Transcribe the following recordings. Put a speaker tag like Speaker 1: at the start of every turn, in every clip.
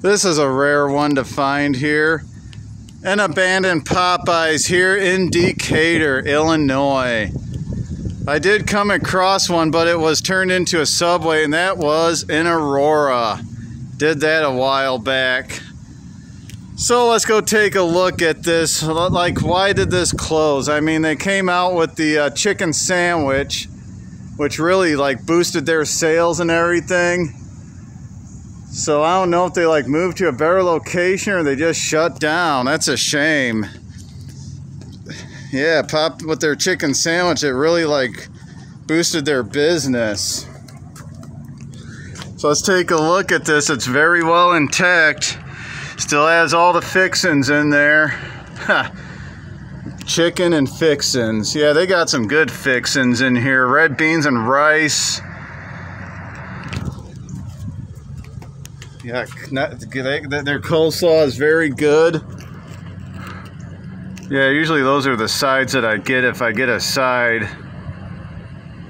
Speaker 1: This is a rare one to find here. An abandoned Popeyes here in Decatur, Illinois. I did come across one, but it was turned into a Subway, and that was in Aurora. Did that a while back. So let's go take a look at this. Like, why did this close? I mean, they came out with the chicken sandwich, which really like boosted their sales and everything. So I don't know if they like moved to a better location or they just shut down. That's a shame. Yeah, popped with their chicken sandwich. It really like boosted their business. So let's take a look at this. It's very well intact. Still has all the fixins in there. Chicken and fixins. Yeah, they got some good fixins in here. Red beans and rice. Yeah, their coleslaw is very good. Yeah, usually those are the sides that I get if I get a side.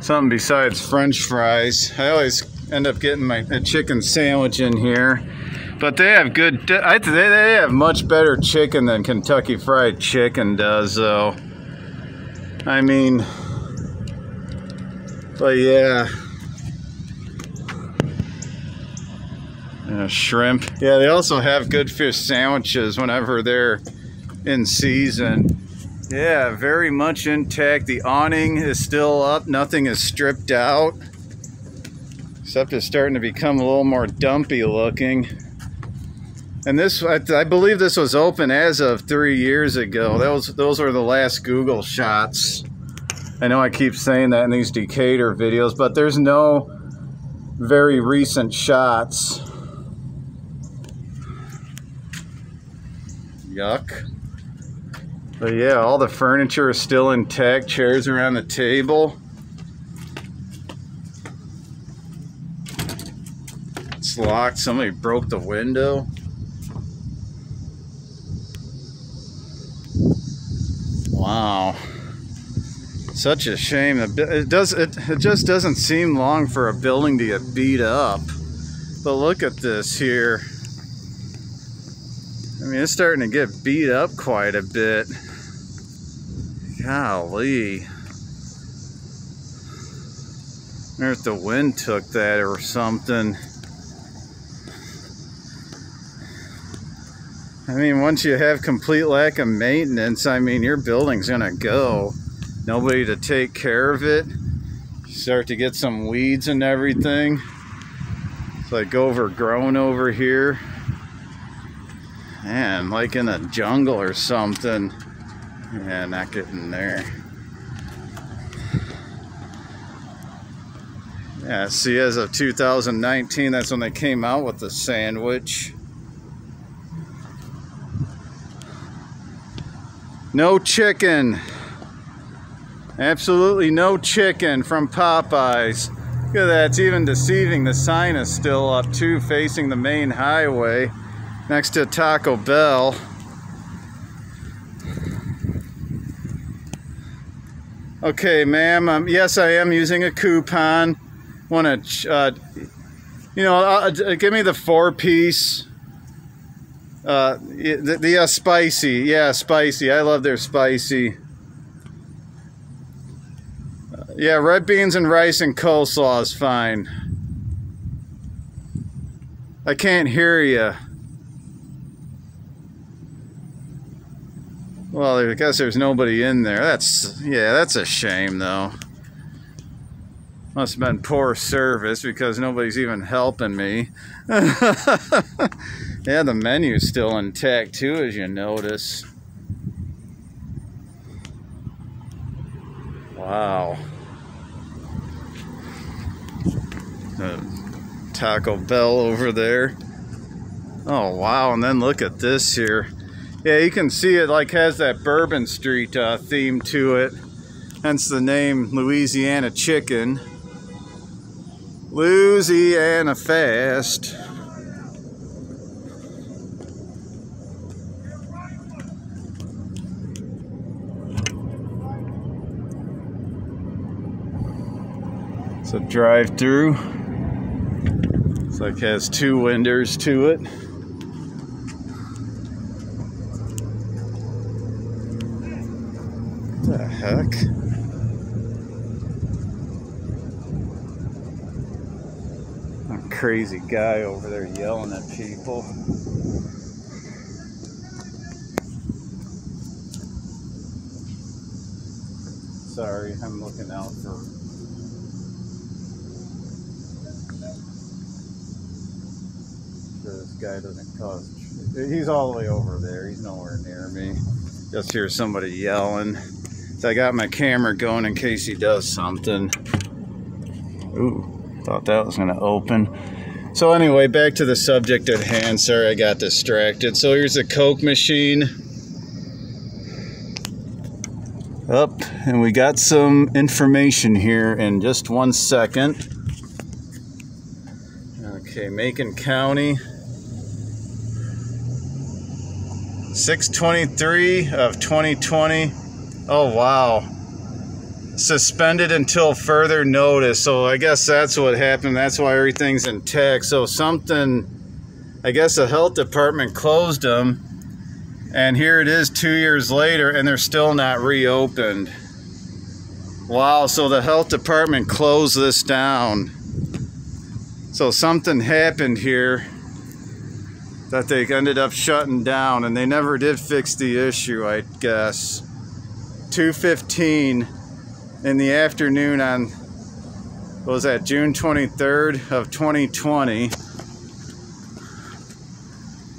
Speaker 1: Something besides French fries. I always end up getting a chicken sandwich in here. But they have good, they have much better chicken than Kentucky Fried Chicken does, though. I mean, but yeah. Shrimp. Yeah, they also have good fish sandwiches whenever they're in season. Yeah, very much intact. The awning is still up. Nothing is stripped out. Except it's starting to become a little more dumpy looking. And this, I believe this was open as of 3 years ago. Those were the last Google shots. I know I keep saying that in these Decatur videos, but there's no very recent shots. Yuck. But yeah, all the furniture is still intact. Chairs around the table. It's locked. Somebody broke the window. Wow. Such a shame. It just doesn't seem long for a building to get beat up. But look at this here. I mean, it's starting to get beat up quite a bit. Golly. I wonder if the wind took that or something. I mean, once you have complete lack of maintenance, I mean, your building's gonna go. Nobody to take care of it. You start to get some weeds and everything. It's like overgrown over here. Man, like in a jungle or something. Yeah, not getting there. Yeah, see, as of 2019, that's when they came out with the sandwich. No chicken. Absolutely no chicken from Popeyes. Look at that, it's even deceiving. The sign is still up too, facing the main highway. Next to Taco Bell. Okay, ma'am. Yes, I am using a coupon. Want to, you know, give me the 4-piece. The spicy. Yeah, spicy. I love their spicy. Yeah, red beans and rice and coleslaw is fine. I can't hear you. Well, I guess there's nobody in there. That's a shame, though. Must have been poor service because nobody's even helping me. Yeah, the menu's still intact, too, as you notice. Wow. Taco Bell over there. Oh, wow. And then look at this here. Yeah, you can see it like has that Bourbon Street theme to it. Hence the name Louisiana Chicken. Louisiana Fast. It's a drive-through. It's like has 2 windows to it. The heck? A crazy guy over there yelling at people. Sorry, I'm looking out for this guy doesn't cause. He's all the way over there. He's nowhere near me. Just hear somebody yelling. So I got my camera going in case he does something. Ooh, thought that was gonna open. So anyway, back to the subject at hand. Sorry, I got distracted. So here's the Coke machine. Up, and we got some information here in just 1 second. Okay, Macon County. 6/23 of 2020. Oh wow. Suspended until further notice. So I guess that's what happened. That's why everything's intact. So something, I guess the health department closed them. And here it is 2 years later and they're still not reopened. Wow, so the health department closed this down. So something happened here that they ended up shutting down, and they never did fix the issue, I guess. 2:15 in the afternoon on, what was that, June 23rd of 2020.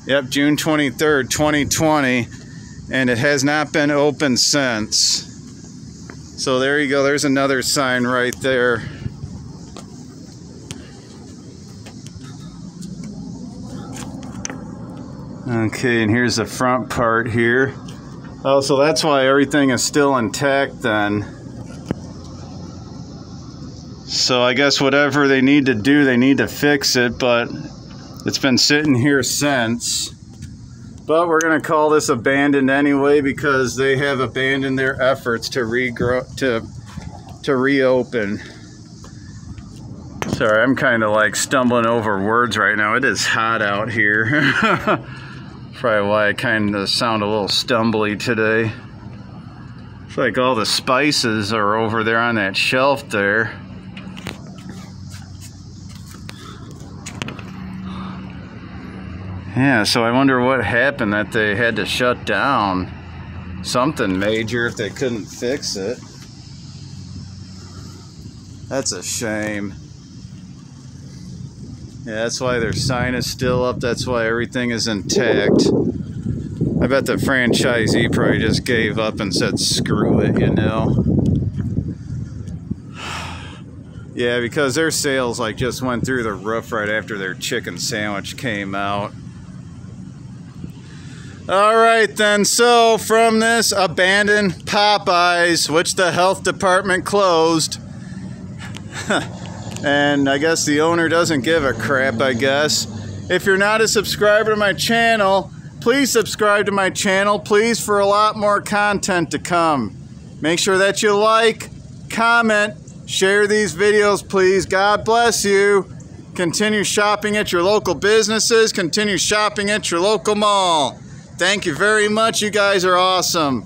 Speaker 1: Yep, June 23rd, 2020, and it has not been open since. So there you go, there's another sign right there. Okay, and here's the front part here. Oh, so that's why everything is still intact then. So I guess whatever they need to do, they need to fix it, but it's been sitting here since. But we're going to call this abandoned anyway because they have abandoned their efforts to reopen. Sorry, I'm kind of like stumbling over words right now. It is hot out here. Probably why I kind of sound a little stumbly today. It's like all the spices are over there on that shelf there. Yeah, so I wonder what happened that they had to shut down. Something major if they couldn't fix it. That's a shame. Yeah, that's why their sign is still up. That's why everything is intact. I bet the franchisee probably just gave up and said, screw it, you know. Yeah, because their sales like just went through the roof right after their chicken sandwich came out. All right then, so from this abandoned Popeyes, which the health department closed, and I guess the owner doesn't give a crap, I guess. If you're not a subscriber to my channel, please subscribe to my channel, please, for a lot more content to come. Make sure that you like, comment, share these videos, please. God bless you. Continue shopping at your local businesses. Continue shopping at your local mall. Thank you very much. You guys are awesome.